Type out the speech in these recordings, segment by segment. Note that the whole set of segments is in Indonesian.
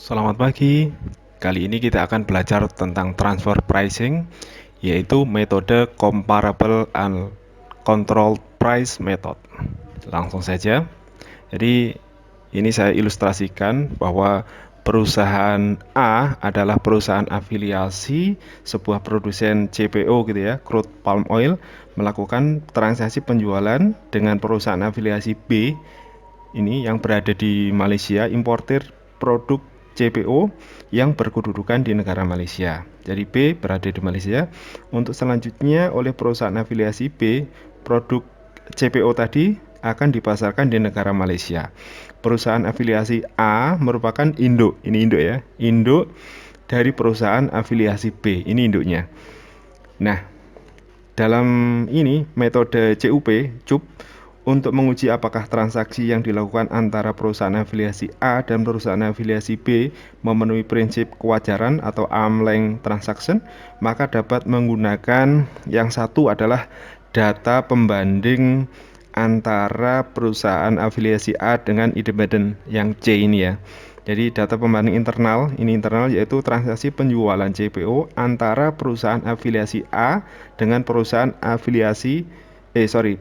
Selamat pagi. Kali ini kita akan belajar tentang transfer pricing, yaitu metode comparable and controlled price method. Langsung saja. Jadi ini saya ilustrasikan bahwa perusahaan A adalah perusahaan afiliasi sebuah produsen CPO gitu ya, crude palm oil, melakukan transaksi penjualan dengan perusahaan afiliasi B ini yang berada di Malaysia, importir produk CPO yang berkedudukan di negara Malaysia. Jadi B berada di Malaysia. Untuk selanjutnya oleh perusahaan afiliasi B, produk CPO tadi akan dipasarkan di negara Malaysia. Perusahaan afiliasi A merupakan induk, ini induk ya, induk dari perusahaan afiliasi B, ini induknya. Nah, dalam ini metode CUP, untuk menguji apakah transaksi yang dilakukan antara perusahaan afiliasi A dan perusahaan afiliasi B memenuhi prinsip kewajaran atau arm's length transaction, maka dapat menggunakan yang satu adalah data pembanding antara perusahaan afiliasi A dengan independen yang C ini ya. Jadi data pembanding internal, ini internal yaitu transaksi penjualan CPO antara perusahaan afiliasi A dengan perusahaan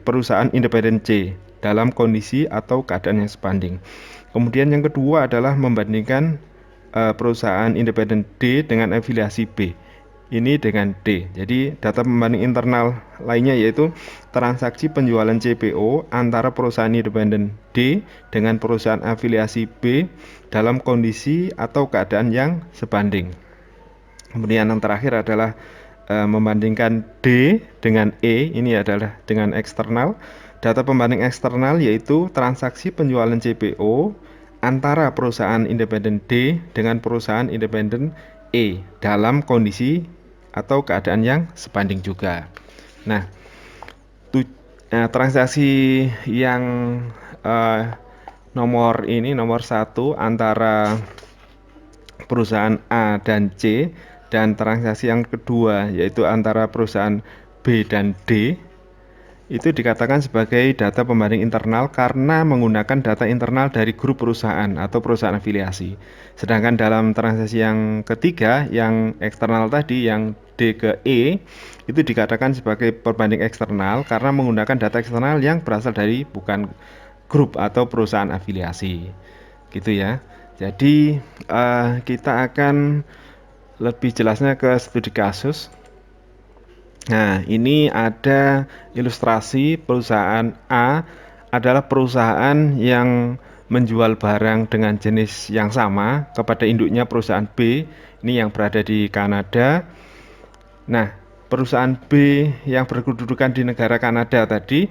perusahaan independen C dalam kondisi atau keadaan yang sebanding. Kemudian yang kedua adalah membandingkan perusahaan independen D dengan afiliasi B. Ini dengan D. Jadi data pembanding internal lainnya yaitu transaksi penjualan CPO antara perusahaan independen D dengan perusahaan afiliasi B dalam kondisi atau keadaan yang sebanding. Kemudian yang terakhir adalah membandingkan D dengan E, ini adalah dengan eksternal. Data pembanding eksternal yaitu transaksi penjualan CPO antara perusahaan independen D dengan perusahaan independen E dalam kondisi atau keadaan yang sebanding juga. Nah, transaksi yang nomor 1 antara perusahaan A dan C, dan transaksi yang kedua yaitu antara perusahaan B dan D itu dikatakan sebagai data pembanding internal karena menggunakan data internal dari grup perusahaan atau perusahaan afiliasi. Sedangkan dalam transaksi yang ketiga yang eksternal tadi yang D ke E itu dikatakan sebagai pembanding eksternal karena menggunakan data eksternal yang berasal dari bukan grup atau perusahaan afiliasi. Gitu ya. Jadi kita akan lebih jelasnya ke studi kasus. Nah, ini ada ilustrasi perusahaan A adalah perusahaan yang menjual barang dengan jenis yang sama kepada induknya perusahaan B, ini yang berada di Kanada. Nah, perusahaan B yang berkedudukan di negara Kanada tadi,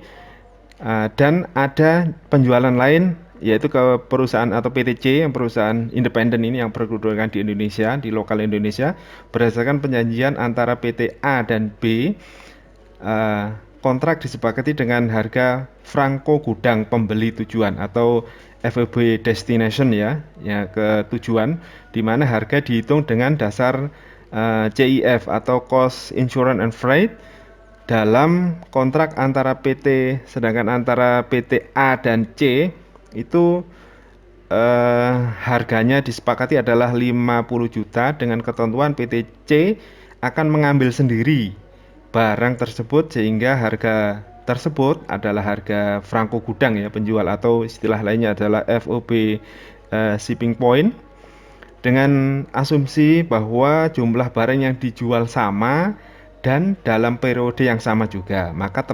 dan ada penjualan lain yaitu ke perusahaan atau PTC yang perusahaan independen ini yang berkedudukan di Indonesia, di lokal Indonesia, berdasarkan perjanjian antara PT A dan B. Kontrak disepakati dengan harga franko gudang pembeli tujuan atau FOB destination ya ke tujuan, di mana harga dihitung dengan dasar CIF atau cost insurance and freight dalam kontrak antara PT, sedangkan antara PT A dan C itu harganya disepakati adalah 50 juta dengan ketentuan PT C akan mengambil sendiri barang tersebut sehingga harga tersebut adalah harga franko gudang ya penjual atau istilah lainnya adalah FOB shipping point, dengan asumsi bahwa jumlah barang yang dijual sama dan dalam periode yang sama juga, maka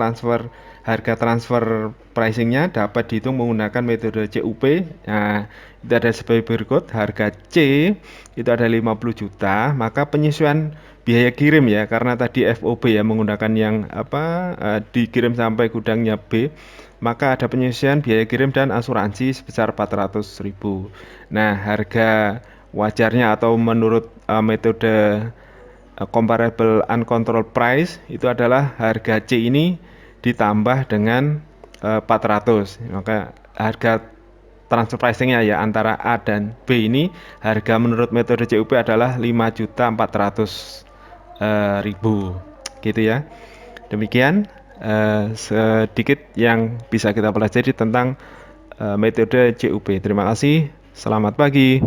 harga transfer pricingnya dapat dihitung menggunakan metode CUP. Nah, itu ada sebagai berikut. Harga C itu ada 50 juta, maka penyesuaian biaya kirim ya, karena tadi FOB ya menggunakan yang dikirim sampai gudangnya B, maka ada penyesuaian biaya kirim dan asuransi sebesar 400.000. Nah, harga wajarnya atau menurut metode comparable uncontrolled price itu adalah harga C ini ditambah dengan 400. Maka harga transfer pricingnya ya antara A dan B ini, harga menurut metode CUP adalah 5.400.000 gitu ya. Demikian sedikit yang bisa kita pelajari tentang metode CUP. Terima kasih, selamat pagi.